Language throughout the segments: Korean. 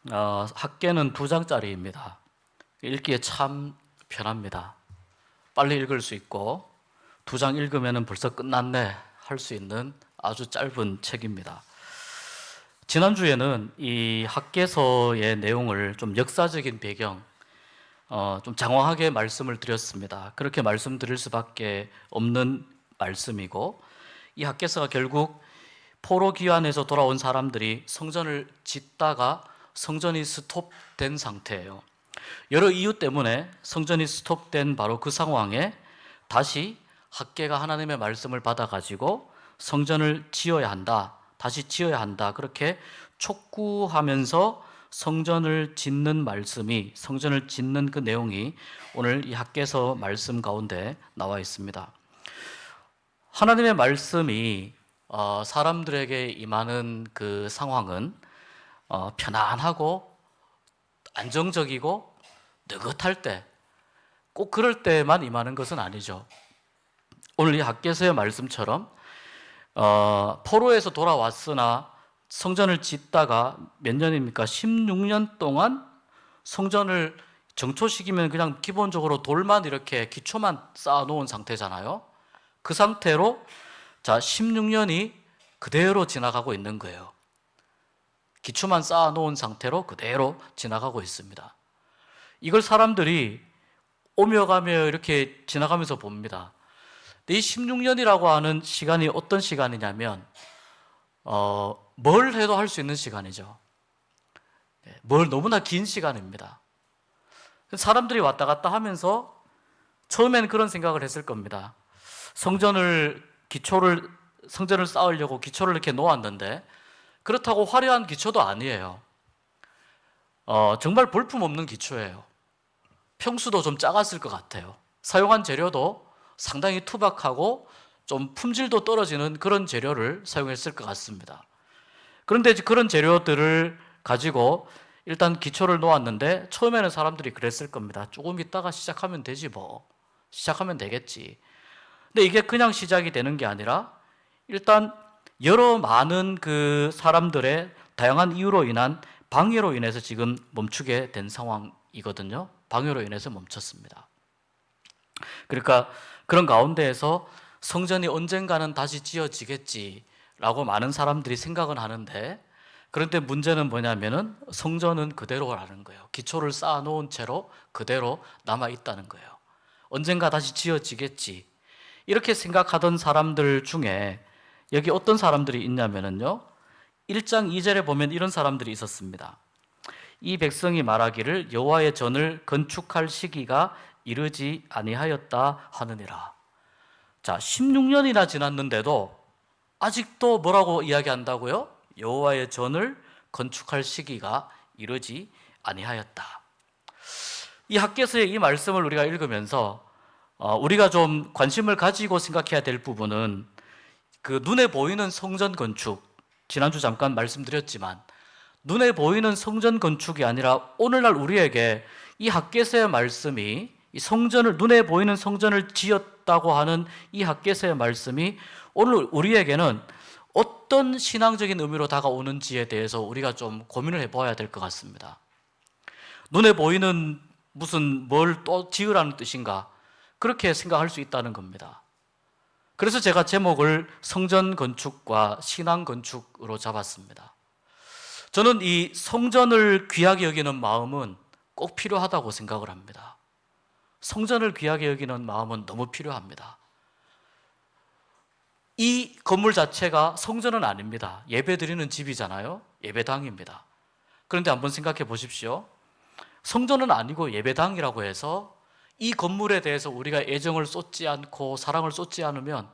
학계는 2장짜리입니다. 읽기에 참 편합니다. 빨리 읽을 수 있고 2장 읽으면 벌써 끝났네 할 수 있는 아주 짧은 책입니다. 지난주에는 이 학계서의 내용을 좀 역사적인 배경, 좀 장황하게 말씀을 드렸습니다. 그렇게 말씀드릴 수밖에 없는 말씀이고, 이 학계서가 결국 포로 귀환에서 돌아온 사람들이 성전을 짓다가 성전이 스톱된 상태예요. 여러 이유 때문에 성전이 스톱된 바로 그 상황에 다시 학계가 하나님의 말씀을 받아가지고 성전을 지어야 한다, 다시 지어야 한다, 그렇게 촉구하면서 성전을 짓는 말씀이, 성전을 짓는 그 내용이 오늘 이 학계서 말씀 가운데 나와 있습니다. 하나님의 말씀이 사람들에게 임하는 그 상황은 편안하고 안정적이고 느긋할 때, 꼭 그럴 때만 임하는 것은 아니죠. 오늘 이 학계서의 말씀처럼 포로에서 돌아왔으나 성전을 짓다가 몇 년입니까? 16년 동안 성전을 정초시키면 그냥 기본적으로 돌만 이렇게 기초만 쌓아놓은 상태잖아요. 그 상태로 16년이 그대로 지나가고 있는 거예요. 기초만 쌓아놓은 상태로 그대로 지나가고 있습니다. 이걸 사람들이 오며 가며 이렇게 지나가면서 봅니다. 이 16년이라고 하는 시간이 어떤 시간이냐면 뭘 해도 할 수 있는 시간이죠. 뭘 너무나 긴 시간입니다. 사람들이 왔다 갔다 하면서 처음에는 그런 생각을 했을 겁니다. 성전을 쌓으려고 기초를 이렇게 놓았는데 그렇다고 화려한 기초도 아니에요. 정말 볼품없는 기초예요. 평수도 좀 작았을 것 같아요. 사용한 재료도 상당히 투박하고 좀 품질도 떨어지는 그런 재료를 사용했을 것 같습니다. 그런데 그런 재료들을 가지고 일단 기초를 놓았는데 처음에는 사람들이 그랬을 겁니다. 조금 있다가 시작하면 되지 뭐. 시작하면 되겠지. 근데 이게 그냥 시작이 되는 게 아니라 일단 여러 많은 그 사람들의 다양한 이유로 인한 방해로 인해서 지금 멈추게 된 상황이거든요. 방해로 인해서 멈췄습니다. 그러니까 그런 가운데에서 성전이 언젠가는 다시 지어지겠지라고 많은 사람들이 생각은 하는데, 그런데 문제는 뭐냐면은 성전은 그대로라는 거예요. 기초를 쌓아놓은 채로 그대로 남아있다는 거예요. 언젠가 다시 지어지겠지, 이렇게 생각하던 사람들 중에 여기 어떤 사람들이 있냐면요, 1장 2절에 보면 이런 사람들이 있었습니다. 이 백성이 말하기를 여호와의 전을 건축할 시기가 이르지 아니하였다 하느니라. 16년이나 지났는데도 아직도 뭐라고 이야기한다고요? 여호와의 전을 건축할 시기가 이르지 아니하였다. 이 학계서의 이 말씀을 우리가 읽으면서 우리가 좀 관심을 가지고 생각해야 될 부분은 그 눈에 보이는 성전 건축, 지난주 잠깐 말씀드렸지만 눈에 보이는 성전 건축이 아니라 오늘날 우리에게 이 학계서의 말씀이 이 성전을, 눈에 보이는 성전을 지었다고 하는 이 학계서의 말씀이 오늘 우리에게는 어떤 신앙적인 의미로 다가오는지에 대해서 우리가 좀 고민을 해봐야 될 것 같습니다. 눈에 보이는 무슨 뭘 또 지으라는 뜻인가, 그렇게 생각할 수 있다는 겁니다. 그래서 제가 제목을 성전 건축과 신앙 건축으로 잡았습니다. 저는 이 성전을 귀하게 여기는 마음은 꼭 필요하다고 생각을 합니다. 성전을 귀하게 여기는 마음은 너무 필요합니다. 이 건물 자체가 성전은 아닙니다. 예배 드리는 집이잖아요. 예배당입니다. 그런데 한번 생각해 보십시오. 성전은 아니고 예배당이라고 해서 이 건물에 대해서 우리가 애정을 쏟지 않고 사랑을 쏟지 않으면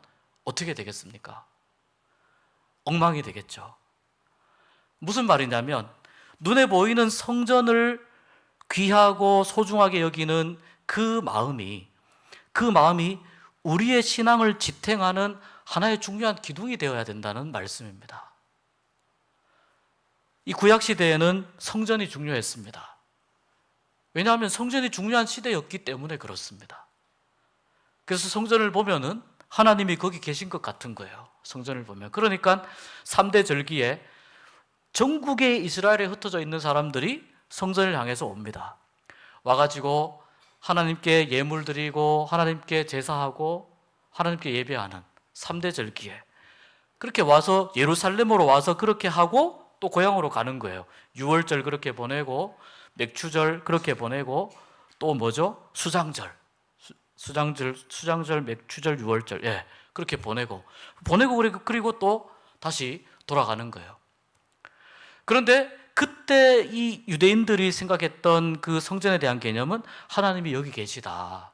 어떻게 되겠습니까? 엉망이 되겠죠. 무슨 말이냐면 눈에 보이는 성전을 귀하고 소중하게 여기는 그 마음이 우리의 신앙을 지탱하는 하나의 중요한 기둥이 되어야 된다는 말씀입니다. 이 구약시대에는 성전이 중요했습니다. 왜냐하면 성전이 중요한 시대였기 때문에 그렇습니다. 그래서 성전을 보면은 하나님이 거기 계신 것 같은 거예요. 성전을 보면. 그러니까 3대 절기에 전국의 이스라엘에 흩어져 있는 사람들이 성전을 향해서 옵니다. 와가지고 하나님께 예물 드리고 하나님께 제사하고 하나님께 예배하는 3대 절기에 그렇게 와서 예루살렘으로 와서 그렇게 하고 또 고향으로 가는 거예요. 유월절 그렇게 보내고 맥추절 그렇게 보내고 또 뭐죠? 수장절, 맥추절, 유월절, 예, 그렇게 보내고 그리고 또 다시 돌아가는 거예요. 그런데 그때 이 유대인들이 생각했던 그 성전에 대한 개념은 하나님이 여기 계시다,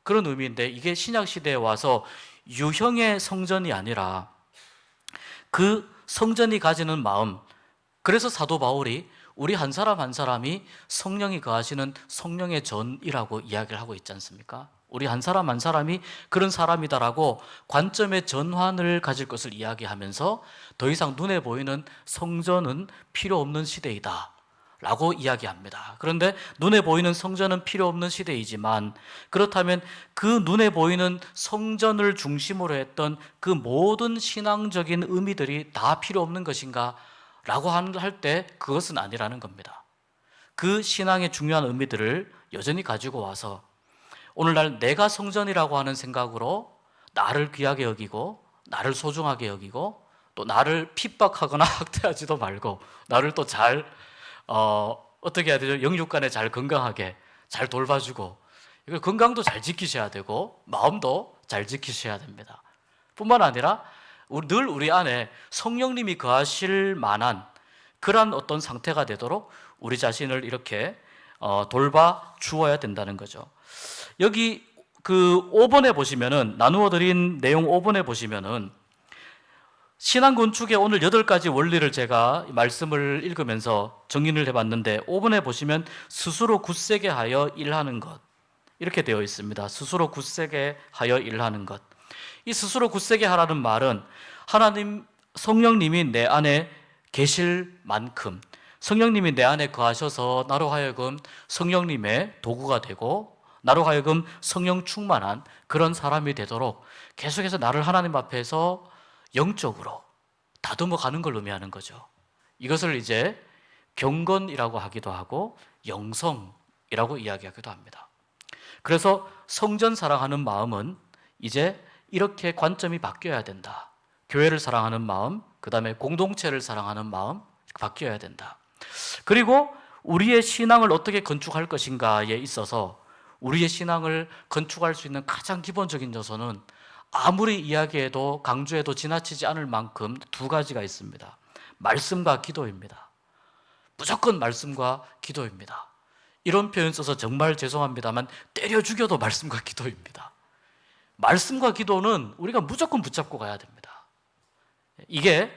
그런 의미인데, 이게 신약 시대에 와서 유형의 성전이 아니라 그 성전이 가지는 마음, 그래서 사도 바울이 우리 한 사람 한 사람이 성령이 거하시는 성령의 전이라고 이야기를 하고 있지 않습니까? 우리 한 사람 한 사람이 그런 사람이다라고 관점의 전환을 가질 것을 이야기하면서 더 이상 눈에 보이는 성전은 필요 없는 시대이다 라고 이야기합니다. 그런데 눈에 보이는 성전은 필요 없는 시대이지만, 그렇다면 그 눈에 보이는 성전을 중심으로 했던 그 모든 신앙적인 의미들이 다 필요 없는 것인가? 라고 할 때 그것은 아니라는 겁니다. 그 신앙의 중요한 의미들을 여전히 가지고 와서 오늘날 내가 성전이라고 하는 생각으로 나를 귀하게 여기고 나를 소중하게 여기고 또 나를 핍박하거나 학대하지도 말고 나를 또 잘 어떻게 해야 되죠? 영육간에 잘 건강하게 잘 돌봐주고, 이거 건강도 잘 지키셔야 되고 마음도 잘 지키셔야 됩니다. 뿐만 아니라 늘 우리 안에 성령님이 거하실 만한 그러한 어떤 상태가 되도록 우리 자신을 이렇게 돌봐 주어야 된다는 거죠. 여기 그 5번에 보시면은, 나누어 드린 내용 5번에 보시면은 신앙 건축의 오늘 8가지 원리를 제가 말씀을 읽으면서 정리를 해봤는데, 5번에 보시면 스스로 굳세게 하여 일하는 것, 이렇게 되어 있습니다. 스스로 굳세게 하여 일하는 것. 이 스스로 굳세게 하라는 말은 하나님 성령님이 내 안에 계실 만큼, 성령님이 내 안에 거하셔서 나로 하여금 성령님의 도구가 되고 나로 하여금 성령 충만한 그런 사람이 되도록 계속해서 나를 하나님 앞에서 영적으로 다듬어 가는 걸 의미하는 거죠. 이것을 이제 경건이라고 하기도 하고 영성이라고 이야기하기도 합니다. 그래서 성전 사랑하는 마음은 이제 이렇게 관점이 바뀌어야 된다. 교회를 사랑하는 마음, 그 다음에 공동체를 사랑하는 마음 바뀌어야 된다. 그리고 우리의 신앙을 어떻게 건축할 것인가에 있어서 우리의 신앙을 건축할 수 있는 가장 기본적인 요소는 아무리 이야기해도 강조해도 지나치지 않을 만큼 2가지가 있습니다. 말씀과 기도입니다. 무조건 말씀과 기도입니다. 이런 표현 써서 정말 죄송합니다만 때려 죽여도 말씀과 기도입니다. 말씀과 기도는 우리가 무조건 붙잡고 가야 됩니다. 이게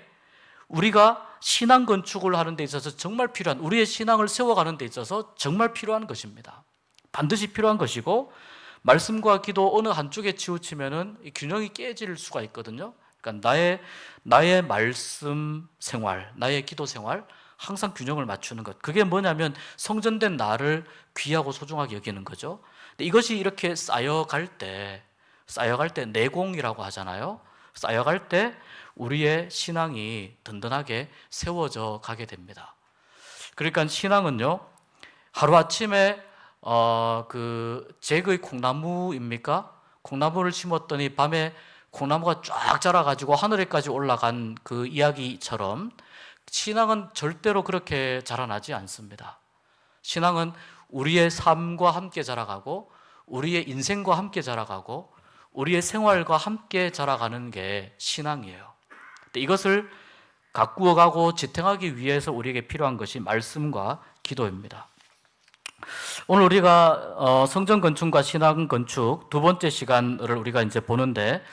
우리가 신앙 건축을 하는 데 있어서 정말 필요한, 우리의 신앙을 세워가는 데 있어서 정말 필요한 것입니다. 반드시 필요한 것이고, 말씀과 기도 어느 한쪽에 치우치면은 이 균형이 깨질 수가 있거든요. 그러니까 나의 말씀 생활, 나의 기도 생활 항상 균형을 맞추는 것. 그게 뭐냐면 성전된 나를 귀하고 소중하게 여기는 거죠. 근데 이것이 이렇게 쌓여갈 때 내공이라고 하잖아요. 쌓여갈 때 우리의 신앙이 든든하게 세워져 가게 됩니다. 그러니까 신앙은요, 하루아침에 잭의 콩나무입니까? 콩나무를 심었더니 밤에 콩나무가 쫙 자라가지고 하늘에까지 올라간 그 이야기처럼 신앙은 절대로 그렇게 자라나지 않습니다. 신앙은 우리의 삶과 함께 자라가고 우리의 인생과 함께 자라가고 우리의 생활과 함께 자라가는 게 신앙이에요. 이것을 가꾸어가고 지탱하기 위해서 우리에게 필요한 것이 말씀과 기도입니다. 오늘 우리가 성전 건축과 신앙 건축 2번째 시간을 우리가 이제 보는데,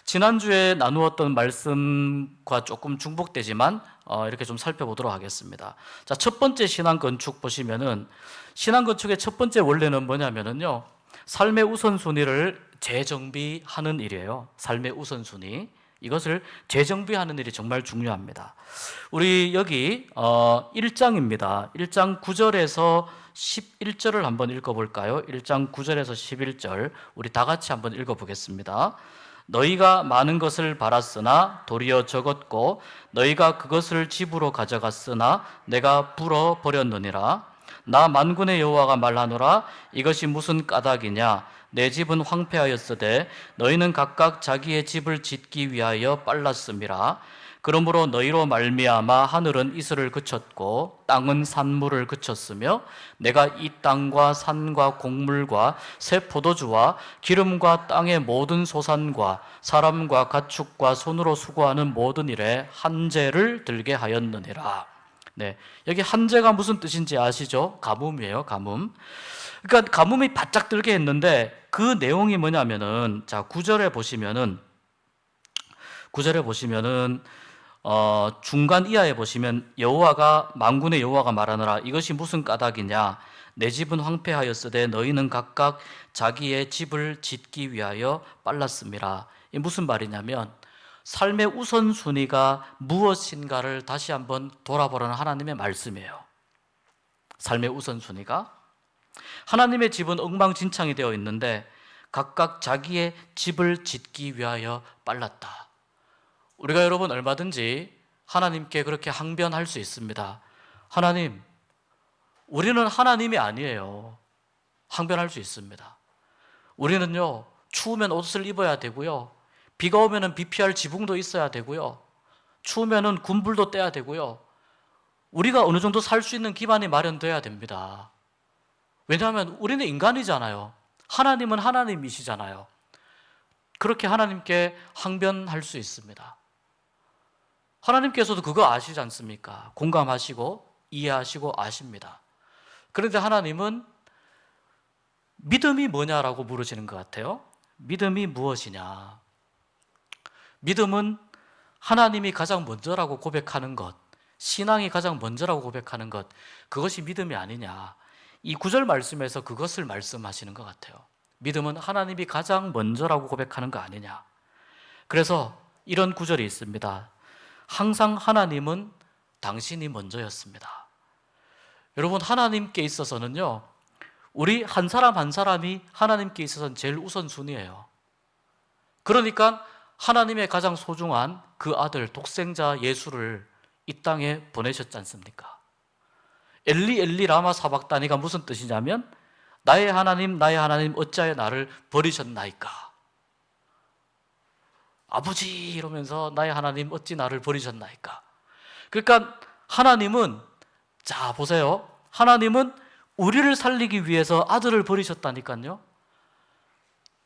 지난주에 나누었던 말씀과 조금 중복되지만 이렇게 좀 살펴보도록 하겠습니다. 자, 첫 번째 신앙 건축 보시면은, 신앙 건축의 첫 번째 원리는 뭐냐면은요, 삶의 우선순위를 재정비하는 일이에요. 삶의 우선순위, 이것을 재정비하는 일이 정말 중요합니다. 우리 여기 1장입니다. 1장 9절에서 11절을 한번 읽어볼까요? 1장 9절에서 11절 우리 다 같이 한번 읽어보겠습니다. 너희가 많은 것을 바랐으나 도리어 적었고 너희가 그것을 집으로 가져갔으나 내가 불어 버렸느니라. 나 만군의 여호와가 말하노라. 이것이 무슨 까닭이냐? 내 집은 황폐하였으되 너희는 각각 자기의 집을 짓기 위하여 빨랐음이라. 그러므로 너희로 말미암아 하늘은 이슬을 그쳤고 땅은 산물을 그쳤으며 내가 이 땅과 산과 곡물과 새 포도주와 기름과 땅의 모든 소산과 사람과 가축과 손으로 수고하는 모든 일에 한재를 들게 하였느니라. 네, 여기 한재가 무슨 뜻인지 아시죠? 가뭄이에요, 가뭄. 그러니까 가뭄이 바짝 들게 했는데 그 내용이 뭐냐면은, 자, 9절에 보시면은 중간 이하에 보시면 여호와가 만군의 여호와가 말하노라. 이것이 무슨 까닭이냐? 내 집은 황폐하였으되 너희는 각각 자기의 집을 짓기 위하여 빨랐음이라. 이 무슨 말이냐면 삶의 우선순위가 무엇인가를 다시 한번 돌아보라는 하나님의 말씀이에요. 삶의 우선순위가, 하나님의 집은 엉망진창이 되어 있는데 각각 자기의 집을 짓기 위하여 빨랐다. 우리가 여러분 얼마든지 하나님께 그렇게 항변할 수 있습니다. 하나님, 우리는 하나님이 아니에요. 항변할 수 있습니다. 우리는요, 추우면 옷을 입어야 되고요, 비가 오면 비 피할 지붕도 있어야 되고요, 추우면 군불도 떼야 되고요, 우리가 어느 정도 살 수 있는 기반이 마련돼야 됩니다. 왜냐하면 우리는 인간이잖아요. 하나님은 하나님이시잖아요. 그렇게 하나님께 항변할 수 있습니다. 하나님께서도 그거 아시지 않습니까? 공감하시고 이해하시고 아십니다. 그런데 하나님은 믿음이 뭐냐라고 물으시는 것 같아요. 믿음이 무엇이냐? 믿음은 하나님이 가장 먼저라고 고백하는 것, 신앙이 가장 먼저라고 고백하는 것, 그것이 믿음이 아니냐? 이 9절 말씀에서 그것을 말씀하시는 것 같아요. 믿음은 하나님이 가장 먼저라고 고백하는 거 아니냐? 그래서 이런 구절이 있습니다. 항상 하나님은 당신이 먼저였습니다. 여러분, 하나님께 있어서는요, 우리 한 사람 한 사람이 하나님께 있어서는 제일 우선순위예요. 그러니까 하나님의 가장 소중한 그 아들 독생자 예수를 이 땅에 보내셨지 않습니까? 엘리 엘리 라마 사박다니가 무슨 뜻이냐면 나의 하나님 어찌하여 나를 버리셨나이까? 아버지 이러면서 나의 하나님 어찌 나를 버리셨나이까? 그러니까 하나님은, 자 보세요, 하나님은 우리를 살리기 위해서 아들을 버리셨다니까요.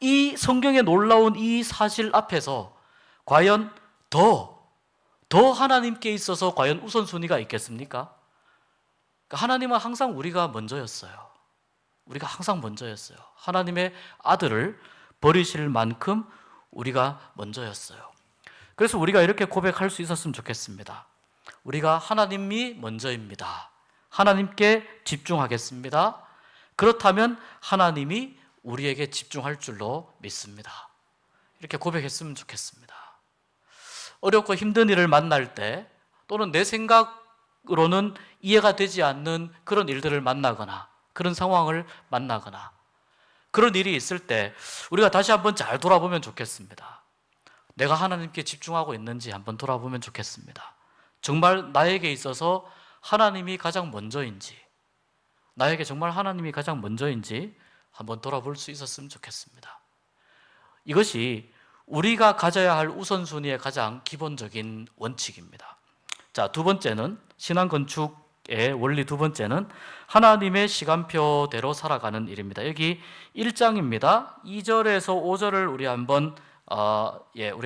이 성경에 놀라운 이 사실 앞에서 과연 더 하나님께 있어서 과연 우선순위가 있겠습니까? 그러니까 하나님은 항상 우리가 먼저였어요. 우리가 항상 먼저였어요. 하나님의 아들을 버리실 만큼 우리가 먼저였어요. 그래서 우리가 이렇게 고백할 수 있었으면 좋겠습니다. 우리가 하나님이 먼저입니다. 하나님께 집중하겠습니다. 그렇다면 하나님이 우리에게 집중할 줄로 믿습니다. 이렇게 고백했으면 좋겠습니다. 어렵고 힘든 일을 만날 때, 또는 내 생각으로는 이해가 되지 않는 그런 일들을 만나거나 그런 상황을 만나거나 그런 일이 있을 때 우리가 다시 한번 잘 돌아보면 좋겠습니다. 내가 하나님께 집중하고 있는지 한번 돌아보면 좋겠습니다. 정말 나에게 있어서 하나님이 가장 먼저인지, 나에게 정말 하나님이 가장 먼저인지 한번 돌아볼 수 있었으면 좋겠습니다. 이것이 우리가 가져야 할 우선순위의 가장 기본적인 원칙입니다. 자, 두 번째는, 신앙 건축의 원리 두 번째는 하나님의 시간표대로 살아가는 일입니다. 여기 1장입니다. 2절에서 5절을 우리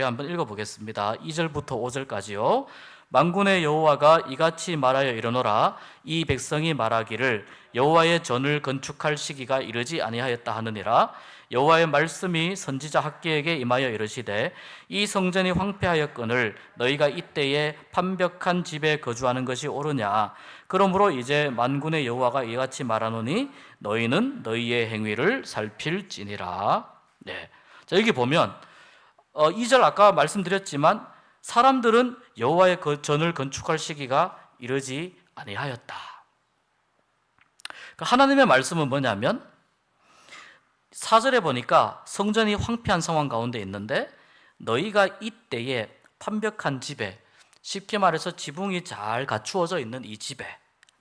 한번 읽어보겠습니다. 2절부터 5절까지요. 만군의 여호와가 이같이 말하여 이르노라. 이 백성이 말하기를 여호와의 전을 건축할 시기가 이르지 아니하였다 하느니라. 여호와의 말씀이 선지자 학개에게 임하여 이르시되 이 성전이 황폐하였거늘 너희가 이때에 판벽한 집에 거주하는 것이 옳으냐. 그러므로 이제 만군의 여호와가 이같이 말하노니 너희는 너희의 행위를 살필지니라. 네. 자, 여기 보면 2절 아까 말씀드렸지만 사람들은 여호와의 전을 건축할 시기가 이르지 아니하였다. 하나님의 말씀은 뭐냐면 4절에 보니까 성전이 황폐한 상황 가운데 있는데 너희가 이때에 판벽한 집에, 쉽게 말해서 지붕이 잘 갖추어져 있는 이 집에,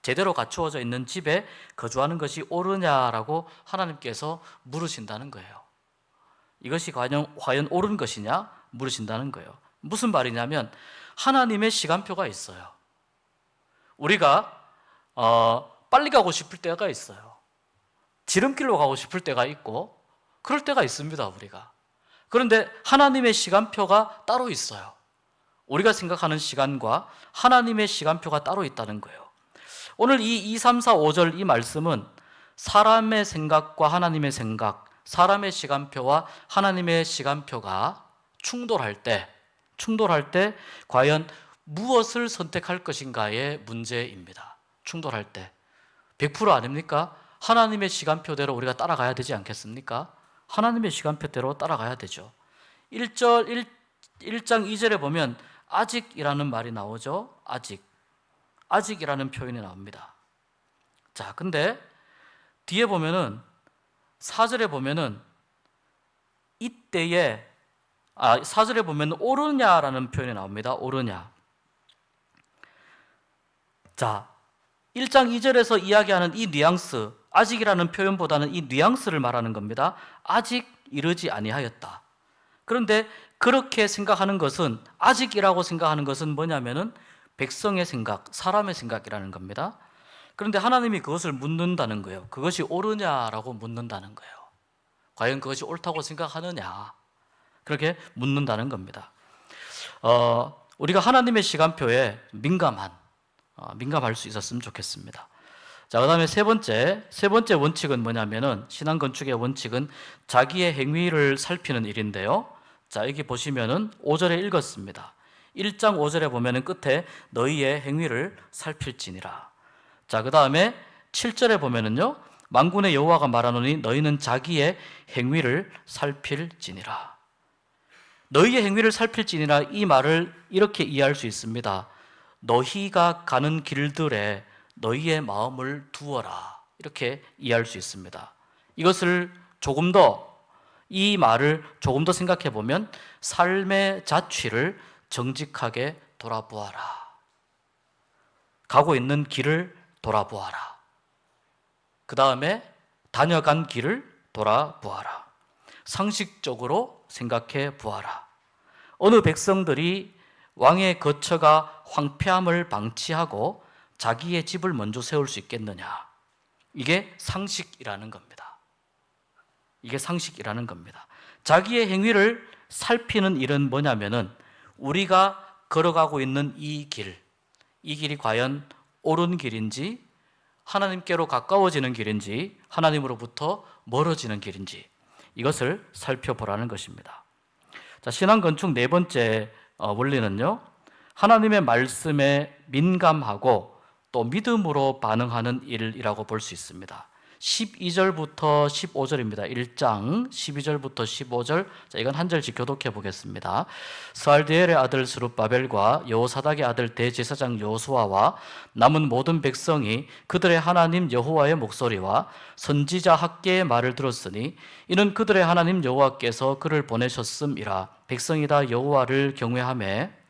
제대로 갖추어져 있는 집에 거주하는 것이 옳으냐라고 하나님께서 물으신다는 거예요. 이것이 과연 옳은 것이냐 물으신다는 거예요. 무슨 말이냐면 하나님의 시간표가 있어요. 우리가 빨리 가고 싶을 때가 있어요. 지름길로 가고 싶을 때가 있고 그럴 때가 있습니다, 우리가. 그런데 하나님의 시간표가 따로 있어요. 우리가 생각하는 시간과 하나님의 시간표가 따로 있다는 거예요. 오늘 이 2, 3, 4, 5절 이 말씀은 사람의 생각과 하나님의 생각, 사람의 시간표와 하나님의 시간표가 충돌할 때 과연 무엇을 선택할 것인가의 문제입니다. 충돌할 때 100% 아닙니까? 하나님의 시간표대로 우리가 따라가야 되지 않겠습니까? 하나님의 시간표대로 따라가야 되죠. 1장 2절에 보면 아직이라는 말이 나오죠. 아직이라는 표현이 나옵니다. 자, 근데 뒤에 보면은 4절에 보면은 이때에 4절에 보면 오르냐라는 표현이 나옵니다. 오르냐. 자, 1장 2절에서 이야기하는 이 뉘앙스, 아직이라는 표현보다는 이 뉘앙스를 말하는 겁니다. 아직 이르지 아니하였다. 그런데 그렇게 생각하는 것은, 아직이라고 생각하는 것은 뭐냐면은 백성의 생각, 사람의 생각이라는 겁니다. 그런데 하나님이 그것을 묻는다는 거예요. 그것이 옳으냐라고 묻는다는 거예요. 과연 그것이 옳다고 생각하느냐, 그렇게 묻는다는 겁니다. 우리가 하나님의 시간표에 민감할 수 있었으면 좋겠습니다. 자, 그 다음에 세 번째 원칙은 뭐냐면은, 신앙 건축의 원칙은 자기의 행위를 살피는 일인데요. 자, 여기 보시면은 5절에 읽었습니다. 1장 5절에 보면은 끝에 너희의 행위를 살필지니라. 자, 그 다음에 7절에 보면은요, 만군의 여호와가 말하노니 너희는 자기의 행위를 살필지니라. 너희의 행위를 살필지니라, 이 말을 이렇게 이해할 수 있습니다. 너희가 가는 길들에 너희의 마음을 두어라, 이렇게 이해할 수 있습니다. 이것을 이 말을 조금 더 생각해 보면 삶의 자취를 정직하게 돌아보아라. 가고 있는 길을 돌아보아라. 그 다음에 다녀간 길을 돌아보아라. 상식적으로 생각해 보아라. 어느 백성들이 왕의 거처가 황폐함을 방치하고 자기의 집을 먼저 세울 수 있겠느냐. 이게 상식이라는 겁니다. 자기의 행위를 살피는 일은 뭐냐면은, 우리가 걸어가고 있는 이 길이 과연 옳은 길인지, 하나님께로 가까워지는 길인지, 하나님으로부터 멀어지는 길인지, 이것을 살펴보라는 것입니다. 자, 신앙 건축 네 번째 원리는요, 하나님의 말씀에 민감하고 또 믿음으로 반응하는 일이라고 볼 수 있습니다. 12절부터 15절입니다. 1장 12절부터 15절. 자, 이건 한 절씩 교독해 보겠습니다. 스알디엘의 아들 스룹바벨과 여호사닥의 아들 대제사장 여호수아와 남은 모든 백성이 그들의 하나님 여호와의 목소리와 선지자 학개의 말을 들었으니 이는 그들의 하나님 여호와께서 그를 보내셨음이라. 백성이 다 여호와를 경외하며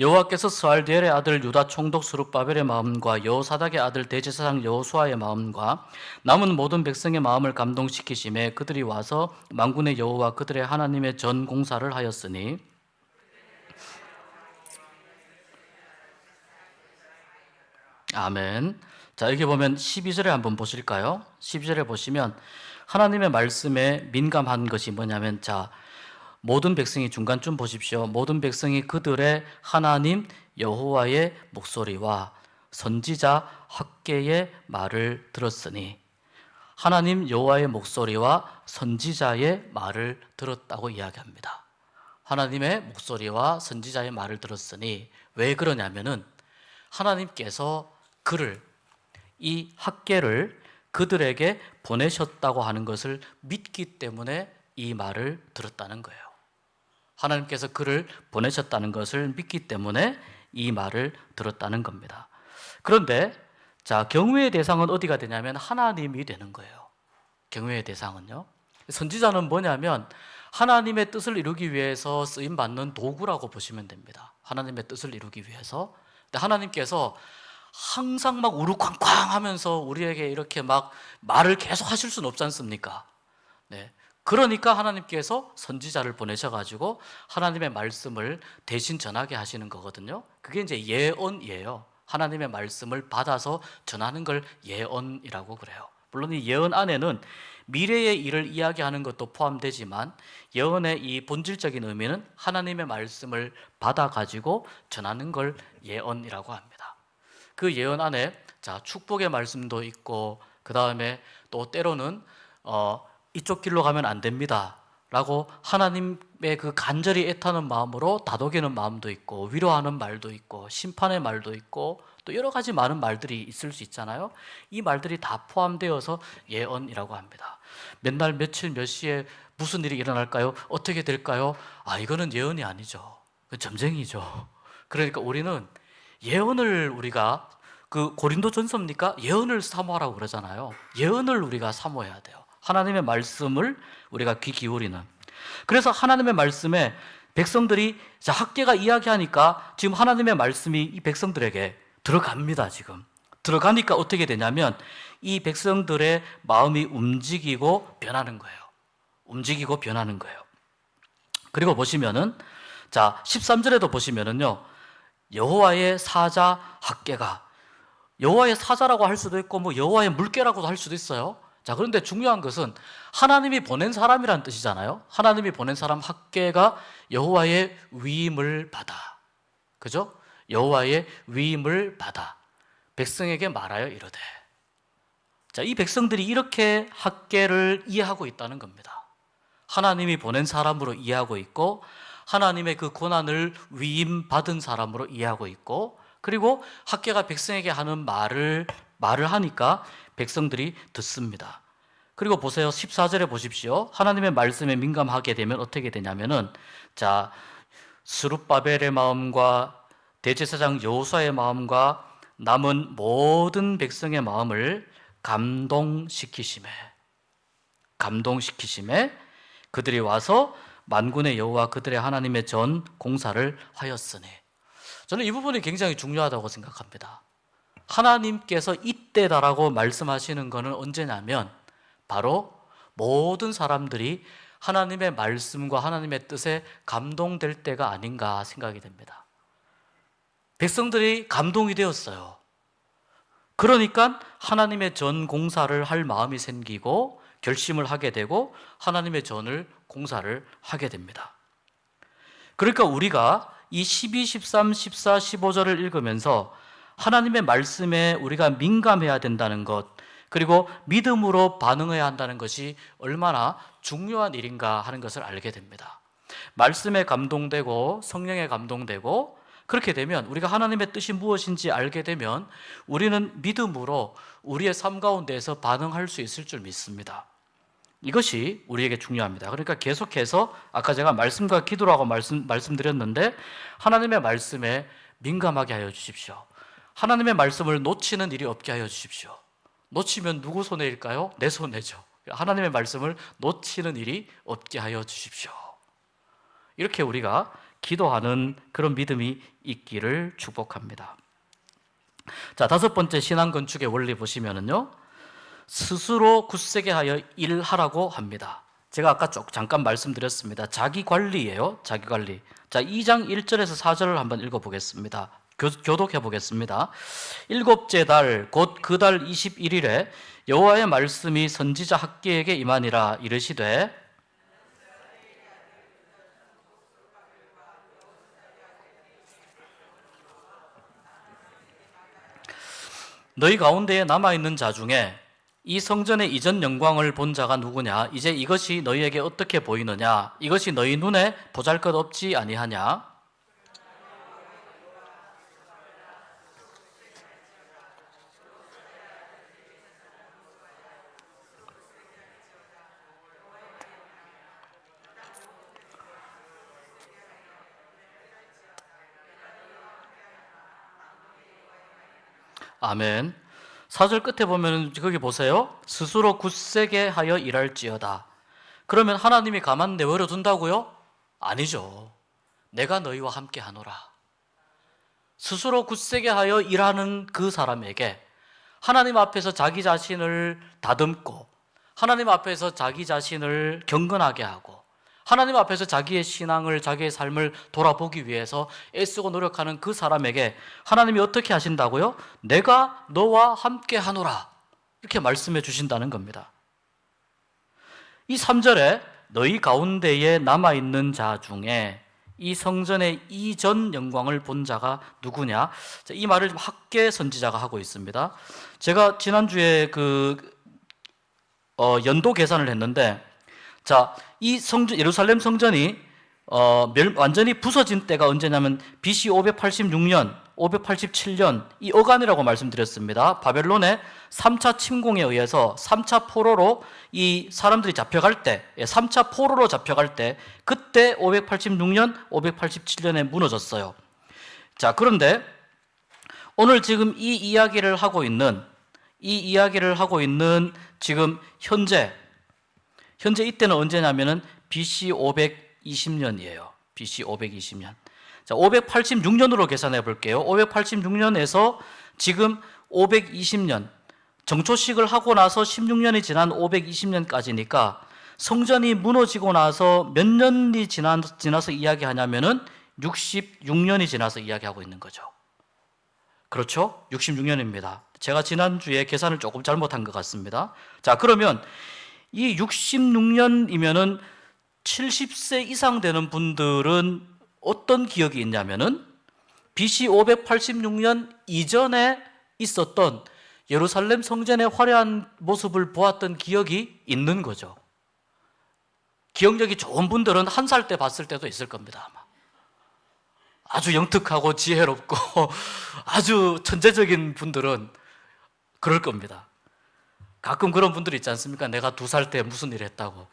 여호와께서 스알디엘의 아들 유다 총독 스룹바벨의 마음과 여호사닥의 아들 대제사장 여호수아의 마음과 남은 모든 백성의 마음을 감동시키심에 그들이 와서 만군의 여호와 그들의 하나님의 전 공사를 하였으니, 아멘. 자, 여기 보면 12절에 한번 보실까요? 12절에 보시면 하나님의 말씀에 민감한 것이 뭐냐면, 자, 모든 백성이, 중간쯤 보십시오. 모든 백성이 그들의 하나님 여호와의 목소리와 선지자 학개의 말을 들었으니, 하나님 여호와의 목소리와 선지자의 말을 들었다고 이야기합니다. 하나님의 목소리와 선지자의 말을 들었으니, 왜 그러냐면은 하나님께서 이 학개를 그들에게 보내셨다고 하는 것을 믿기 때문에 이 말을 들었다는 거예요. 하나님께서 그를 보내셨다는 것을 믿기 때문에 이 말을 들었다는 겁니다. 그런데 자, 경외의 대상은 어디가 되냐면 하나님이 되는 거예요. 경외의 대상은요. 선지자는 뭐냐면 하나님의 뜻을 이루기 위해서 쓰임받는 도구라고 보시면 됩니다. 하나님의 뜻을 이루기 위해서. 근데 하나님께서 항상 막 우르쾅쾅 하면서 우리에게 이렇게 막 말을 계속 하실 수는 없지 않습니까? 네. 그러니까 하나님께서 선지자를 보내셔가지고 하나님의 말씀을 대신 전하게 하시는 거거든요. 그게 이제 예언이에요. 하나님의 말씀을 받아서 전하는 걸 예언이라고 그래요. 물론 이 예언 안에는 미래의 일을 이야기하는 것도 포함되지만 예언의 이 본질적인 의미는 하나님의 말씀을 받아가지고 전하는 걸 예언이라고 합니다. 그 예언 안에 자, 축복의 말씀도 있고 그 다음에 또 때로는 이쪽 길로 가면 안 됩니다 라고 하나님의 그 간절히 애타는 마음으로 다독이는 마음도 있고 위로하는 말도 있고 심판의 말도 있고 또 여러 가지 많은 말들이 있을 수 있잖아요. 이 말들이 다 포함되어서 예언이라고 합니다. 몇 날 며칠 몇 시에 무슨 일이 일어날까요? 어떻게 될까요? 이거는 예언이 아니죠. 그 점쟁이죠. 그러니까 우리는 예언을 우리가 그 고린도전서입니까? 예언을 사모하라고 그러잖아요. 예언을 우리가 사모해야 돼요. 하나님의 말씀을 우리가 귀 기울이는. 그래서 하나님의 말씀에 백성들이 자, 학개가 이야기하니까 지금 하나님의 말씀이 이 백성들에게 들어갑니다. 지금 들어가니까 어떻게 되냐면 이 백성들의 마음이 움직이고 변하는 거예요. 움직이고 변하는 거예요. 그리고 보시면은 자 13절에도 보시면은요 여호와의 사자 학개가 여호와의 사자라고 할 수도 있고 뭐 여호와의 물개라고도 할 수도 있어요. 자, 그런데 중요한 것은 하나님이 보낸 사람이란 뜻이잖아요. 하나님이 보낸 사람 학개가 여호와의 위임을 받아. 그죠? 여호와의 위임을 받아 백성에게 말하여 이르되. 자, 이 백성들이 이렇게 학개를 이해하고 있다는 겁니다. 하나님이 보낸 사람으로 이해하고 있고 하나님의 그 고난을 위임받은 사람으로 이해하고 있고 그리고 학개가 백성에게 하는 말을 하니까 백성들이 듣습니다. 그리고 보세요. 14절에 보십시오. 하나님의 말씀에 민감하게 되면 어떻게 되냐면은 자, 스룹바벨의 마음과 대제사장 여호수아의 마음과 남은 모든 백성의 마음을 감동시키심에 그들이 와서 만군의 여호와 그들의 하나님의 전 공사를 하였으니. 저는 이 부분이 굉장히 중요하다고 생각합니다. 하나님께서 이때다라고 말씀하시는 것은 언제냐면 바로 모든 사람들이 하나님의 말씀과 하나님의 뜻에 감동될 때가 아닌가 생각이 됩니다. 백성들이 감동이 되었어요. 그러니까 하나님의 전 공사를 할 마음이 생기고 결심을 하게 되고 하나님의 전을 공사를 하게 됩니다. 그러니까 우리가 이 12, 13, 14, 15절을 읽으면서 하나님의 말씀에 우리가 민감해야 된다는 것, 그리고 믿음으로 반응해야 한다는 것이 얼마나 중요한 일인가 하는 것을 알게 됩니다. 말씀에 감동되고 성령에 감동되고 그렇게 되면 우리가 하나님의 뜻이 무엇인지 알게 되면 우리는 믿음으로 우리의 삶 가운데에서 반응할 수 있을 줄 믿습니다. 이것이 우리에게 중요합니다. 그러니까 계속해서 아까 제가 말씀과 기도라고 말씀드렸는데 하나님의 말씀에 민감하게 하여 주십시오. 하나님의 말씀을 놓치는 일이 없게 하여 주십시오. 놓치면 누구 손해일까요? 내 손해죠. 하나님의 말씀을 놓치는 일이 없게 하여 주십시오. 이렇게 우리가 기도하는 그런 믿음이 있기를 축복합니다. 자, 다섯 번째 신앙 건축의 원리 보시면은요. 스스로 굳세게 하여 일하라고 합니다. 제가 아까 잠깐 말씀드렸습니다. 자기 관리예요. 자기 관리. 자, 2장 1절에서 4절을 한번 읽어보겠습니다. 교독해 보겠습니다. 일곱째 달 곧 그 달 21일에 여호와의 말씀이 선지자 학개에게 임하니라. 이르시되 너희 가운데에 남아있는 자 중에 이 성전의 이전 영광을 본 자가 누구냐? 이제 이것이 너희에게 어떻게 보이느냐? 이것이 너희 눈에 보잘것없지 아니하냐? 아멘. 4절 끝에 보면 거기 보세요. 스스로 굳세게 하여 일할지어다. 그러면 하나님이 가만 내버려 둔다고요? 아니죠. 내가 너희와 함께 하노라. 스스로 굳세게 하여 일하는 그 사람에게 하나님 앞에서 자기 자신을 다듬고 하나님 앞에서 자기 자신을 경건하게 하고 하나님 앞에서 자기의 신앙을, 자기의 삶을 돌아보기 위해서 애쓰고 노력하는 그 사람에게 하나님이 어떻게 하신다고요? 내가 너와 함께 하노라. 이렇게 말씀해 주신다는 겁니다. 이 3절에 너희 가운데에 남아있는 자 중에 이 성전의 이전 영광을 본 자가 누구냐? 이 말을 학계 선지자가 하고 있습니다. 제가 지난주에 연도 계산을 했는데, 자, 이 성전, 예루살렘 성전이 완전히 부서진 때가 언제냐면 BC 586년, 587년 이 어간이라고 말씀드렸습니다. 바벨론의 3차 침공에 의해서 3차 포로로 이 사람들이 잡혀갈 때, 3차 포로로 잡혀갈 때 그때 586년, 587년에 무너졌어요. 자, 그런데 오늘 지금 이 이야기를 하고 있는 지금 현재 이때는 언제냐면은 BC 520년이에요. BC 520년. 자, 586년으로 계산해 볼게요. 586년에서 지금 520년, 정초식을 하고 나서 16년이 지난 520년까지니까 성전이 무너지고 나서 몇 년이 지나서 이야기하냐면은 66년이 지나서 이야기하고 있는 거죠. 그렇죠? 66년입니다. 제가 지난주에 계산을 조금 잘못한 것 같습니다. 자, 그러면 이 66년이면은 70세 이상 되는 분들은 어떤 기억이 있냐면은 BC 586년 이전에 있었던 예루살렘 성전의 화려한 모습을 보았던 기억이 있는 거죠. 기억력이 좋은 분들은 한 살 때 봤을 때도 있을 겁니다, 아마. 아주 영특하고 지혜롭고 아주 천재적인 분들은 그럴 겁니다. 가끔 그런 분들 있지 않습니까? 내가 2살 때 무슨 일 했다고.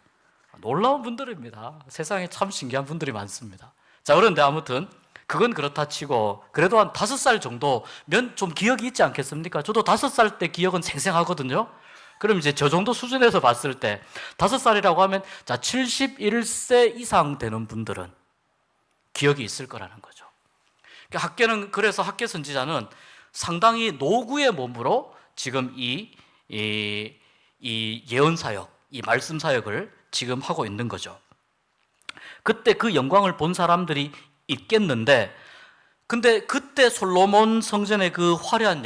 놀라운 분들입니다. 세상에 참 신기한 분들이 많습니다. 자, 그런데 아무튼 그건 그렇다 치고 그래도 한 5살 정도면 좀 기억이 있지 않겠습니까? 저도 5살 때 기억은 생생하거든요. 그럼 이제 저 정도 수준에서 봤을 때 5살이라고 하면 자, 71세 이상 되는 분들은 기억이 있을 거라는 거죠. 그래서 학계 선지자는 상당히 노구의 몸으로 지금 이 예언 사역, 이 말씀 사역을 지금 하고 있는 거죠. 그때 그 영광을 본 사람들이 있겠는데, 근데 그때 솔로몬 성전의 그 화려한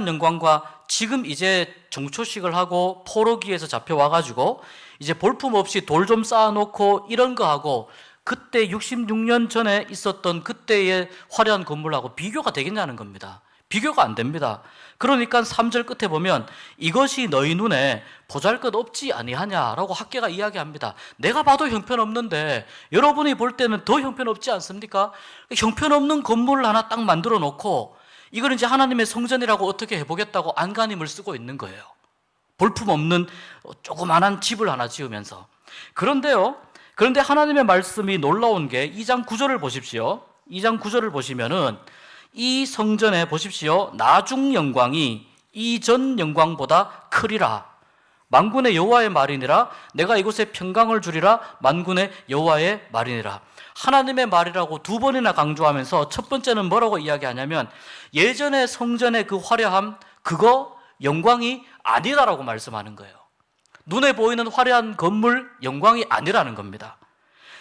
영광과 지금 이제 정초식을 하고 포로기에서 잡혀와가지고 이제 볼품없이 돌 좀 쌓아놓고 이런 거하고 그때 66년 전에 있었던 그때의 화려한 건물하고 비교가 되겠냐는 겁니다. 비교가 안 됩니다. 그러니까 3절 끝에 보면 이것이 너희 눈에 보잘것없지 아니하냐라고 학계가 이야기합니다. 내가 봐도 형편없는데 여러분이 볼 때는 더 형편없지 않습니까? 형편없는 건물을 하나 딱 만들어 놓고 이걸 이제 하나님의 성전이라고 어떻게 해보겠다고 안간힘을 쓰고 있는 거예요. 볼품없는 조그만한 집을 하나 지으면서. 그런데 하나님의 말씀이 놀라운 게 2장 9절을 보십시오. 2장 9절을 보시면은 이 성전에 보십시오. 나중 영광이 이전 영광보다 크리라. 만군의 여호와의 말이니라. 내가 이곳에 평강을 주리라. 만군의 여호와의 말이니라. 하나님의 말이라고 2번이나 강조하면서 첫 번째는 뭐라고 이야기하냐면 예전의 성전의 그 화려함, 그거 영광이 아니다라고 말씀하는 거예요. 눈에 보이는 화려한 건물 영광이 아니라는 겁니다.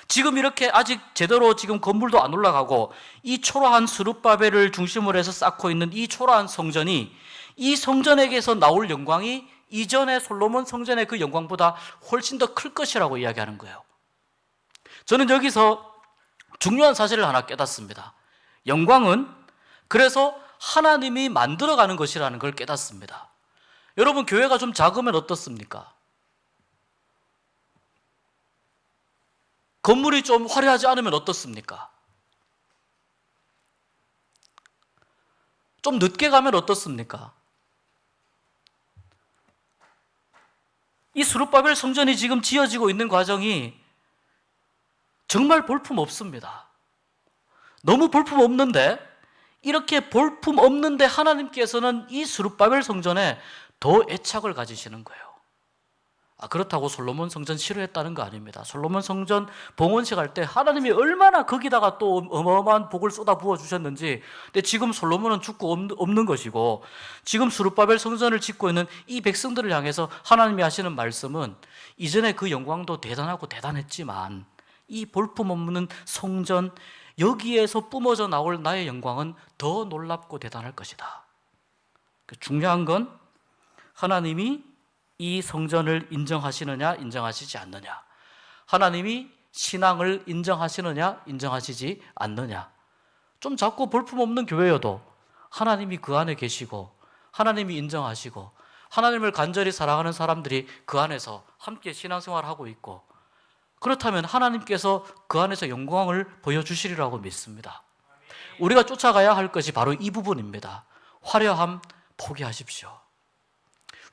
지금 이렇게 아직 제대로 지금 건물도 안 올라가고 이 초라한 스룹바벨을 중심으로 해서 쌓고 있는 이 초라한 성전이 이 성전에게서 나올 영광이 이전의 솔로몬 성전의 그 영광보다 훨씬 더 클 것이라고 이야기하는 거예요. 저는 여기서 중요한 사실을 하나 깨닫습니다. 영광은 그래서 하나님이 만들어가는 것이라는 걸 깨닫습니다. 여러분, 교회가 좀 작으면 어떻습니까? 건물이 좀 화려하지 않으면 어떻습니까? 좀 늦게 가면 어떻습니까? 이 스룹바벨 성전이 지금 지어지고 있는 과정이 정말 볼품 없습니다. 너무 볼품 없는데 이렇게 볼품 없는데 하나님께서는 이 스룹바벨 성전에 더 애착을 가지시는 거예요. 그렇다고 솔로몬 성전 싫어했다는 거 아닙니다. 솔로몬 성전 봉헌식 할 때 하나님이 얼마나 거기다가 또 어마어마한 복을 쏟아 부어 주셨는지. 근데 지금 솔로몬은 죽고 없는 것이고, 지금 스룹바벨 성전을 짓고 있는 이 백성들을 향해서 하나님이 하시는 말씀은, 이전에 그 영광도 대단하고 대단했지만 이 볼품 없는 성전, 여기에서 뿜어져 나올 나의 영광은 더 놀랍고 대단할 것이다. 중요한 건 하나님이 이 성전을 인정하시느냐 인정하시지 않느냐, 하나님이 신앙을 인정하시느냐 인정하시지 않느냐. 좀 자꾸 볼품없는 교회여도 하나님이 그 안에 계시고 하나님이 인정하시고 하나님을 간절히 사랑하는 사람들이 그 안에서 함께 신앙생활을 하고 있고, 그렇다면 하나님께서 그 안에서 영광을 보여주시리라고 믿습니다. 우리가 쫓아가야 할 것이 바로 이 부분입니다. 화려함 포기하십시오.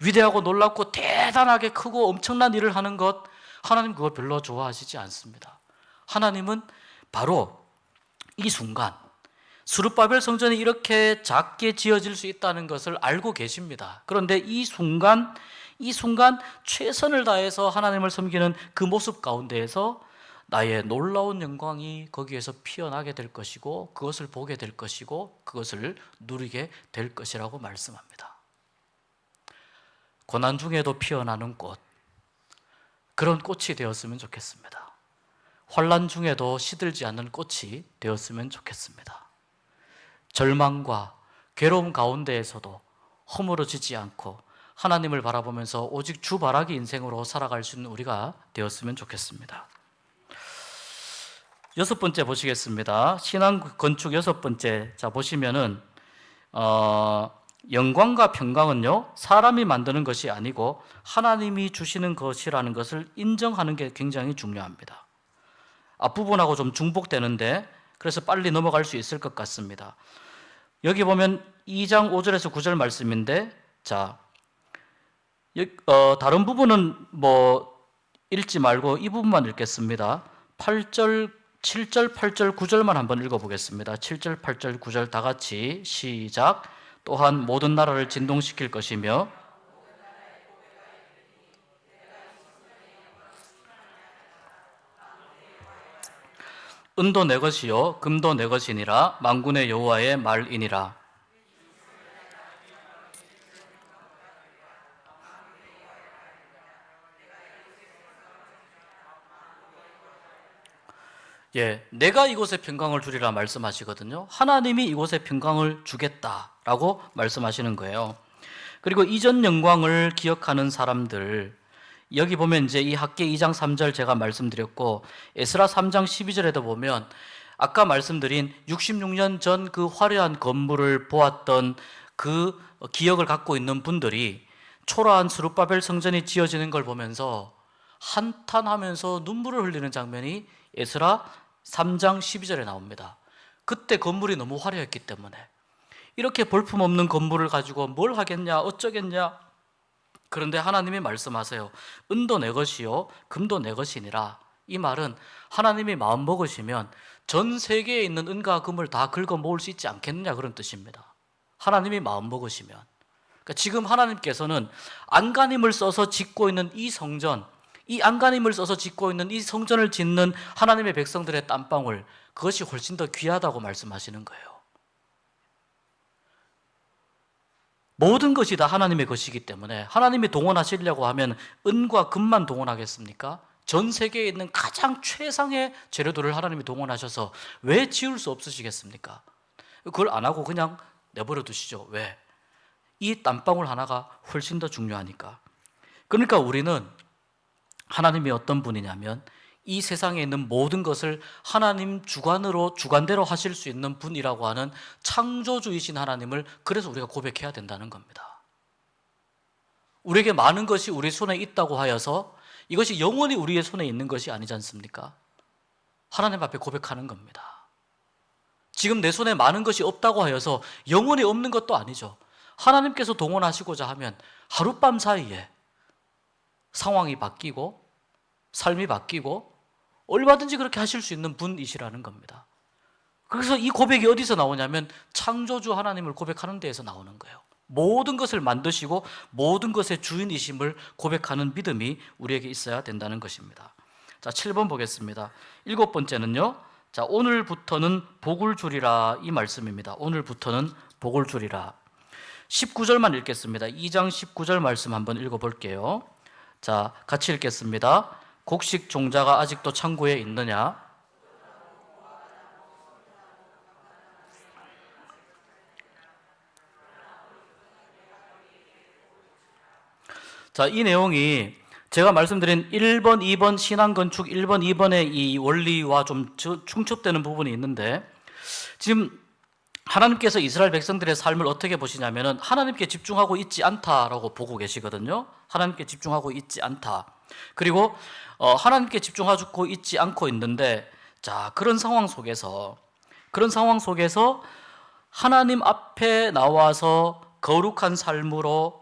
위대하고 놀랍고 대단하게 크고 엄청난 일을 하는 것, 하나님 그거 별로 좋아하시지 않습니다. 하나님은 바로 이 순간, 스룹바벨 성전이 이렇게 작게 지어질 수 있다는 것을 알고 계십니다. 그런데 이 순간 최선을 다해서 하나님을 섬기는 그 모습 가운데에서 나의 놀라운 영광이 거기에서 피어나게 될 것이고, 그것을 보게 될 것이고, 그것을 누리게 될 것이라고 말씀합니다. 고난 중에도 피어나는 꽃, 그런 꽃이 되었으면 좋겠습니다. 환난 중에도 시들지 않는 꽃이 되었으면 좋겠습니다. 절망과 괴로움 가운데에서도 허물어지지 않고 하나님을 바라보면서 오직 주 바라기 인생으로 살아갈 수 있는 우리가 되었으면 좋겠습니다. 6번째 보시겠습니다. 신앙 건축 6번째. 자, 보시면은 영광과 평강은요, 사람이 만드는 것이 아니고 하나님이 주시는 것이라는 것을 인정하는 게 굉장히 중요합니다. 앞부분하고 좀 중복되는데 그래서 빨리 넘어갈 수 있을 것 같습니다. 여기 보면 2장 5절에서 9절 말씀인데, 자, 다른 부분은 읽지 말고 이 부분만 읽겠습니다. 7절, 8절, 9절만 한번 읽어보겠습니다. 7절, 8절, 9절 다 같이 시작. 또한 모든 나라를 진동시킬 것이며 은도 내 것이요 금도 내 것이니라. 만군의 여호와의 말이니라. 예, 내가 이곳에 평강을 주리라 말씀하시거든요. 하나님이 이곳에 평강을 주겠다라고 말씀하시는 거예요. 그리고 이전 영광을 기억하는 사람들, 여기 보면 이제 이 학개 2장 3절 제가 말씀드렸고, 에스라 3장 12절에도 보면 아까 말씀드린 66년 전 그 화려한 건물을 보았던 그 기억을 갖고 있는 분들이 초라한 스룹바벨 성전이 지어지는 걸 보면서 한탄하면서 눈물을 흘리는 장면이 에스라 3장 12절에 나옵니다. 그때 건물이 너무 화려했기 때문에 이렇게 볼품없는 건물을 가지고 뭘 하겠냐 어쩌겠냐. 그런데 하나님이 말씀하세요. 은도 내 것이요 금도 내 것이니라. 이 말은 하나님이 마음 먹으시면 전 세계에 있는 은과 금을 다 긁어 모을 수 있지 않겠느냐, 그런 뜻입니다. 하나님이 마음 먹으시면. 그러니까 지금 하나님께서는 안간힘을 써서 짓고 있는 이 성전, 이 안간힘을 써서 짓고 있는 이 성전을 짓는 하나님의 백성들의 땀방울, 그것이 훨씬 더 귀하다고 말씀하시는 거예요. 모든 것이 다 하나님의 것이기 때문에 하나님이 동원하시려고 하면 은과 금만 동원하겠습니까? 전 세계에 있는 가장 최상의 재료들을 하나님이 동원하셔서 왜 지을 수 없으시겠습니까? 그걸 안 하고 그냥 내버려 두시죠. 왜? 이 땀방울 하나가 훨씬 더 중요하니까. 그러니까 우리는 하나님이 어떤 분이냐면 이 세상에 있는 모든 것을 하나님 주관대로 하실 수 있는 분이라고 하는 창조주이신 하나님을, 그래서 우리가 고백해야 된다는 겁니다. 우리에게 많은 것이 우리 손에 있다고 하여서 이것이 영원히 우리의 손에 있는 것이 아니지 않습니까? 하나님 앞에 고백하는 겁니다. 지금 내 손에 많은 것이 없다고 하여서 영원히 없는 것도 아니죠. 하나님께서 동원하시고자 하면 하룻밤 사이에 상황이 바뀌고 삶이 바뀌고 얼마든지 그렇게 하실 수 있는 분이시라는 겁니다. 그래서 이 고백이 어디서 나오냐면 창조주 하나님을 고백하는 데에서 나오는 거예요. 모든 것을 만드시고 모든 것의 주인이심을 고백하는 믿음이 우리에게 있어야 된다는 것입니다. 자, 7번 보겠습니다. 7번째는요. 자, 오늘부터는 복을 주리라, 이 말씀입니다. 오늘부터는 복을 주리라. 19절만 읽겠습니다. 2장 19절 말씀 한번 읽어볼게요. 자, 같이 읽겠습니다. 곡식 종자가 아직도 창고에 있느냐? 자, 이 내용이 제가 말씀드린 1번, 2번 신앙건축 1번, 2번의 이 원리와 좀 충첩되는 부분이 있는데, 지금 하나님께서 이스라엘 백성들의 삶을 어떻게 보시냐면은 하나님께 집중하고 있지 않다라고 보고 계시거든요. 하나님께 집중하고 있지 않다. 그리고 하나님께 집중하고 있지 않고 있는데, 자, 그런 상황 속에서 하나님 앞에 나와서 거룩한 삶으로,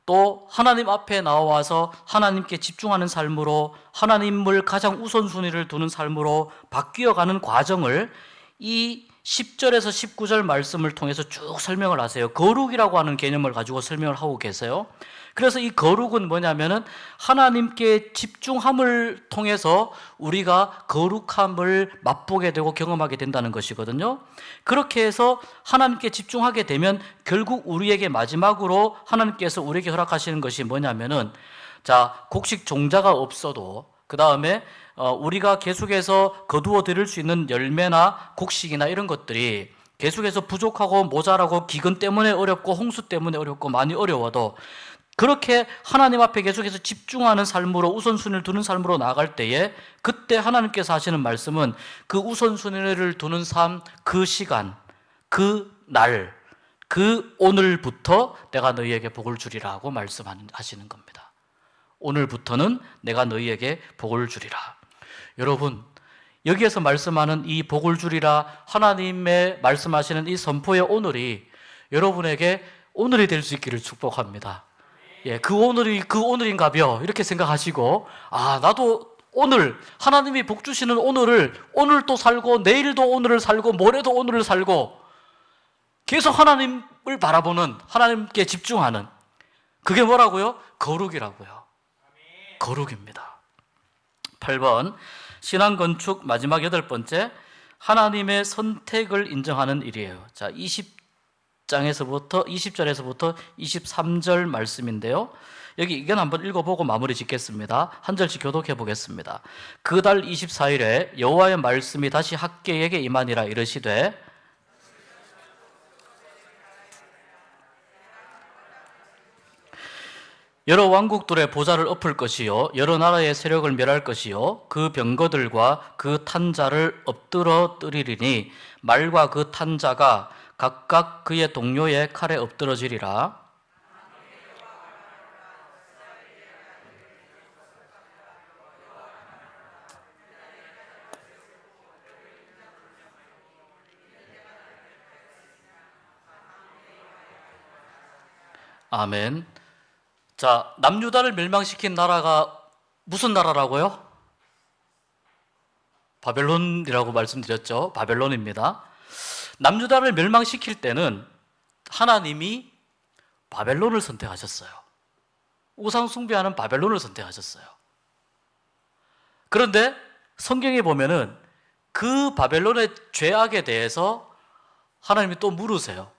또 하나님 앞에 나와서 하나님께 집중하는 삶으로, 하나님을 가장 우선순위를 두는 삶으로 바뀌어가는 과정을 이 10절에서 19절 말씀을 통해서 쭉 설명을 하세요. 거룩이라고 하는 개념을 가지고 설명을 하고 계세요. 그래서 이 거룩은 뭐냐면은 하나님께 집중함을 통해서 우리가 거룩함을 맛보게 되고 경험하게 된다는 것이거든요. 그렇게 해서 하나님께 집중하게 되면 결국 우리에게 마지막으로 하나님께서 우리에게 허락하시는 것이 뭐냐면은, 자, 곡식 종자가 없어도 그 다음에 우리가 계속해서 거두어 드릴 수 있는 열매나 곡식이나 이런 것들이 계속해서 부족하고 모자라고 기근 때문에 어렵고 홍수 때문에 어렵고 많이 어려워도 그렇게 하나님 앞에 계속해서 집중하는 삶으로, 우선순위를 두는 삶으로 나아갈 때에, 그때 하나님께서 하시는 말씀은 그 우선순위를 두는 삶, 그 시간, 그 날, 그 오늘부터 내가 너희에게 복을 주리라고 말씀하시는 겁니다. 오늘부터는 내가 너희에게 복을 주리라. 여러분, 여기에서 말씀하는 이 복을 주리라, 하나님의 말씀하시는 이 선포의 오늘이 여러분에게 오늘이 될 수 있기를 축복합니다. 예, 그 오늘인가벼 이렇게 생각하시고, 아, 나도 오늘 하나님이 복 주시는 오늘을 오늘도 살고 내일도 오늘을 살고 모레도 오늘을 살고 계속 하나님을 바라보는, 하나님께 집중하는, 그게 뭐라고요? 거룩이라고요. 거룩입니다. 8번 신앙건축 마지막 8번째, 하나님의 선택을 인정하는 일이에요. 자, 20절에서부터 23절 말씀인데요. 여기 이건 한번 읽어보고 마무리 짓겠습니다. 한 절씩 교독해 보겠습니다. 그 달 24일에 여호와의 말씀이 다시 학개에게 임하니라. 이르시되, 여러 왕국들의 보좌를 엎을 것이요 여러 나라의 세력을 멸할 것이요 그 병거들과 그 탄자를 엎드러 뜨리리니 말과 그 탄자가 각각 그의 동료의 칼에 엎드러지리라. 아멘. 자, 남유다를 멸망시킨 나라가 무슨 나라라고요? 바벨론이라고 말씀드렸죠. 바벨론입니다. 남유다를 멸망시킬 때는 하나님이 바벨론을 선택하셨어요. 우상 숭배하는 바벨론을 선택하셨어요. 그런데 성경에 보면은 그 바벨론의 죄악에 대해서 하나님이 또 물으세요.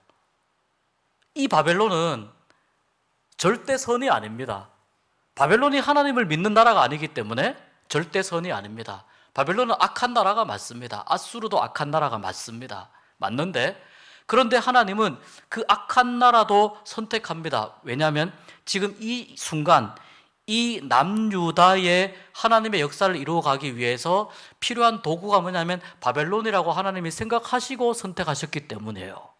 이 바벨론은 절대 선이 아닙니다. 바벨론이 하나님을 믿는 나라가 아니기 때문에 절대 선이 아닙니다. 바벨론은 악한 나라가 맞습니다. 아수르도 악한 나라가 맞습니다. 맞는데, 그런데 하나님은 그 악한 나라도 선택합니다. 왜냐하면 지금 이 순간 이 남유다의 하나님의 역사를 이루어가기 위해서 필요한 도구가 뭐냐면 바벨론이라고 하나님이 생각하시고 선택하셨기 때문이에요.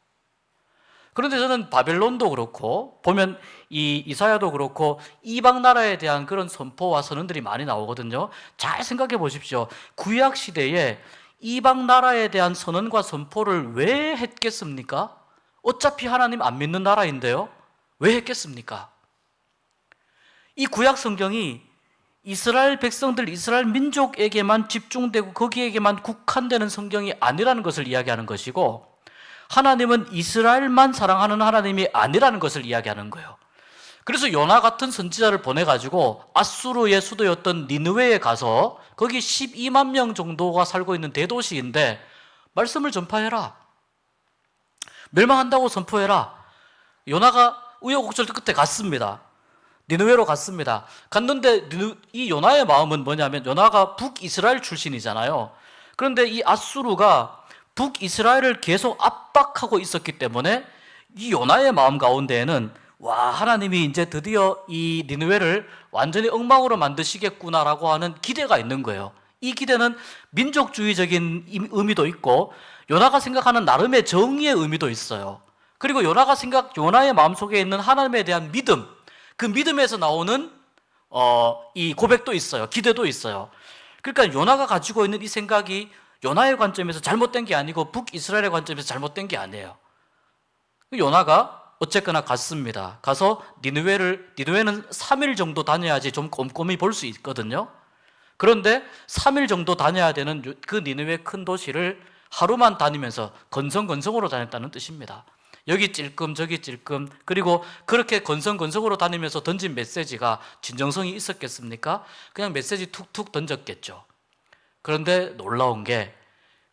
그런데 저는 바벨론도 그렇고 보면 이 이사야도 그렇고 이방 나라에 대한 그런 선포와 선언들이 많이 나오거든요. 잘 생각해 보십시오. 구약 시대에 이방 나라에 대한 선언과 선포를 왜 했겠습니까? 어차피 하나님 안 믿는 나라인데요. 왜 했겠습니까? 이 구약 성경이 이스라엘 백성들, 이스라엘 민족에게만 집중되고 거기에게만 국한되는 성경이 아니라는 것을 이야기하는 것이고, 하나님은 이스라엘만 사랑하는 하나님이 아니라는 것을 이야기하는 거예요. 그래서 요나 같은 선지자를 보내가지고 아수르의 수도였던 니느웨에 가서 거기 12만 명 정도가 살고 있는 대도시인데 말씀을 전파해라, 멸망한다고 선포해라. 요나가 우여곡절 끝에 갔습니다. 니느웨로 갔습니다. 갔는데 이 요나의 마음은 뭐냐면, 요나가 북이스라엘 출신이잖아요. 그런데 이 아수르가 북이스라엘을 계속 압박하고 있었기 때문에 이 요나의 마음 가운데에는, 와, 하나님이 이제 드디어 이 니느웨를 완전히 엉망으로 만드시겠구나라고 하는 기대가 있는 거예요. 이 기대는 민족주의적인 의미도 있고 요나가 생각하는 나름의 정의의 의미도 있어요. 그리고 요나의 마음속에 있는 하나님에 대한 믿음, 그 믿음에서 나오는 이 고백도 있어요. 기대도 있어요. 그러니까 요나가 가지고 있는 이 생각이 요나의 관점에서 잘못된 게 아니고 북이스라엘의 관점에서 잘못된 게 아니에요. 요나가 어쨌거나 갔습니다. 가서 니느웨는 3일 정도 다녀야지 좀 꼼꼼히 볼 수 있거든요. 그런데 3일 정도 다녀야 되는 그 니느웨 큰 도시를 하루만 다니면서 건성건성으로 다녔다는 뜻입니다. 여기 찔끔 저기 찔끔, 그리고 그렇게 건성건성으로 다니면서 던진 메시지가 진정성이 있었겠습니까? 그냥 메시지 툭툭 던졌겠죠. 그런데 놀라운 게,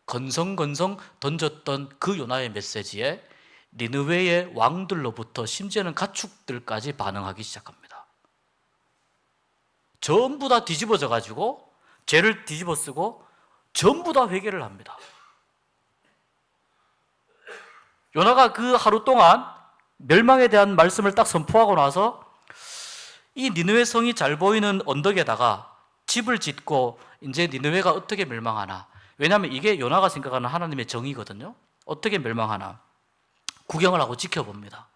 건성건성 던졌던 그 요나의 메시지에 니느웨의 왕들로부터 심지어는 가축들까지 반응하기 시작합니다. 전부 다 뒤집어져 가지고 죄를 뒤집어 쓰고 전부 다 회개를 합니다. 요나가 그 하루 동안 멸망에 대한 말씀을 딱 선포하고 나서 이 니느웨 성이 잘 보이는 언덕에다가 집을 짓고, 이제 니느웨가 어떻게 멸망하나, 왜냐하면 이게 요나가 생각하는 하나님의 정의거든요. 어떻게 멸망하나 구경을 하고 지켜봅니다.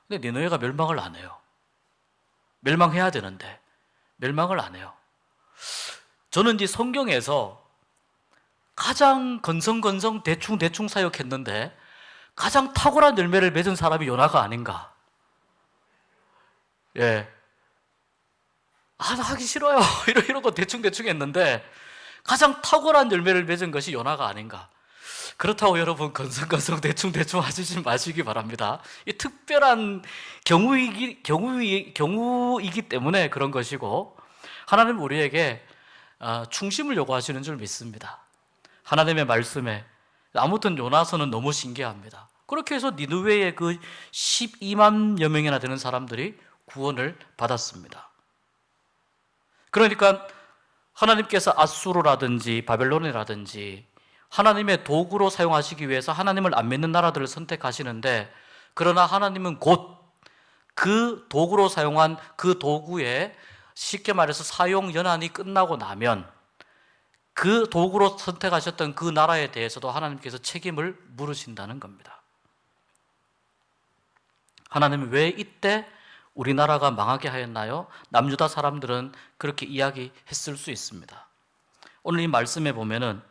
근데 니느웨가 멸망을 안 해요. 멸망해야 되는데 멸망을 안 해요. 저는 이 성경에서 가장 건성건성 대충 사역했는데 가장 탁월한 열매를 맺은 사람이 요나가 아닌가. 예. 나 하기 싫어요. 이런 거 대충 했는데 가장 탁월한 열매를 맺은 것이 요나가 아닌가. 그렇다고 여러분 건성건성 대충 하시지 마시기 바랍니다. 이 특별한 경우이기 때문에 그런 것이고, 하나님 우리에게 충심을 요구하시는 줄 믿습니다. 하나님의 말씀에. 아무튼 요나서는 너무 신기합니다. 그렇게 해서 니느웨의 그 12만여 명이나 되는 사람들이 구원을 받았습니다. 그러니까 하나님께서 아수르라든지 바벨론이라든지 하나님의 도구로 사용하시기 위해서 하나님을 안 믿는 나라들을 선택하시는데, 그러나 하나님은 곧 그 도구로 사용한 그 도구에, 쉽게 말해서 사용 연한이 끝나고 나면 그 도구로 선택하셨던 그 나라에 대해서도 하나님께서 책임을 물으신다는 겁니다. 하나님은 왜 이때 우리나라가 망하게 하였나요? 남유다 사람들은 그렇게 이야기했을 수 있습니다. 오늘 이 말씀에 보면은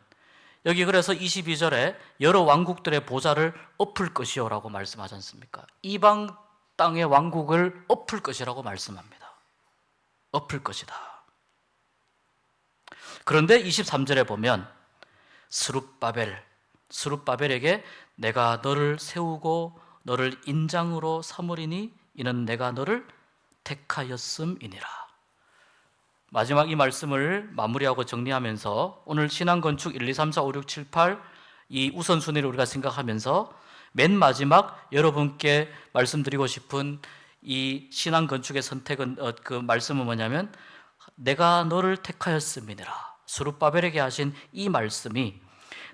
여기 그래서 22절에 여러 왕국들의 보좌를 엎을 것이요라고 말씀하지 않습니까? 이방 땅의 왕국을 엎을 것이라고 말씀합니다. 엎을 것이다. 그런데 23절에 보면 스룹바벨에게 내가 너를 세우고 너를 인장으로 삼으리니 이는 내가 너를 택하였음이니라. 마지막 이 말씀을 마무리하고 정리하면서 오늘 신앙건축 1, 2, 3, 4, 5, 6, 7, 8 이 우선순위를 우리가 생각하면서 맨 마지막 여러분께 말씀드리고 싶은 이 신앙건축의 선택은 그 말씀은 뭐냐면 내가 너를 택하였음이니라. 스룹바벨에게 하신 이 말씀이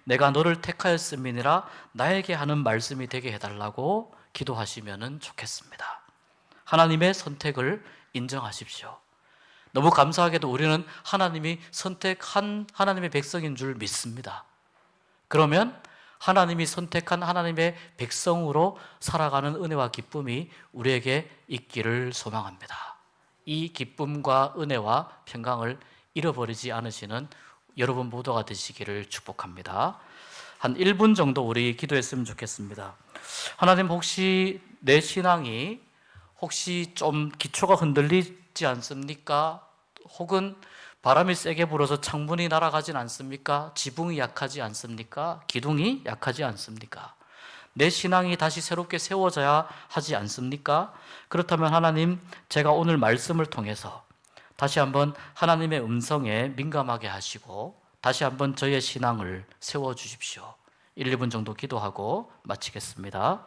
내가 너를 택하였음이니라 나에게 하는 말씀이 되게 해달라고 기도하시면 좋겠습니다. 하나님의 선택을 인정하십시오. 너무 감사하게도 우리는 하나님이 선택한 하나님의 백성인 줄 믿습니다. 그러면 하나님이 선택한 하나님의 백성으로 살아가는 은혜와 기쁨이 우리에게 있기를 소망합니다. 이 기쁨과 은혜와 평강을 잃어버리지 않으시는 여러분 모두가 되시기를 축복합니다. 한 1분 정도 우리 기도했으면 좋겠습니다. 하나님, 혹시 내 신앙이 혹시 좀 기초가 흔들리지 않습니까? 혹은 바람이 세게 불어서 창문이 날아가진 않습니까? 지붕이 약하지 않습니까? 기둥이 약하지 않습니까? 내 신앙이 다시 새롭게 세워져야 하지 않습니까? 그렇다면 하나님, 제가 오늘 말씀을 통해서 다시 한번 하나님의 음성에 민감하게 하시고 다시 한번 저의 신앙을 세워주십시오. 1, 2분 정도 기도하고 마치겠습니다.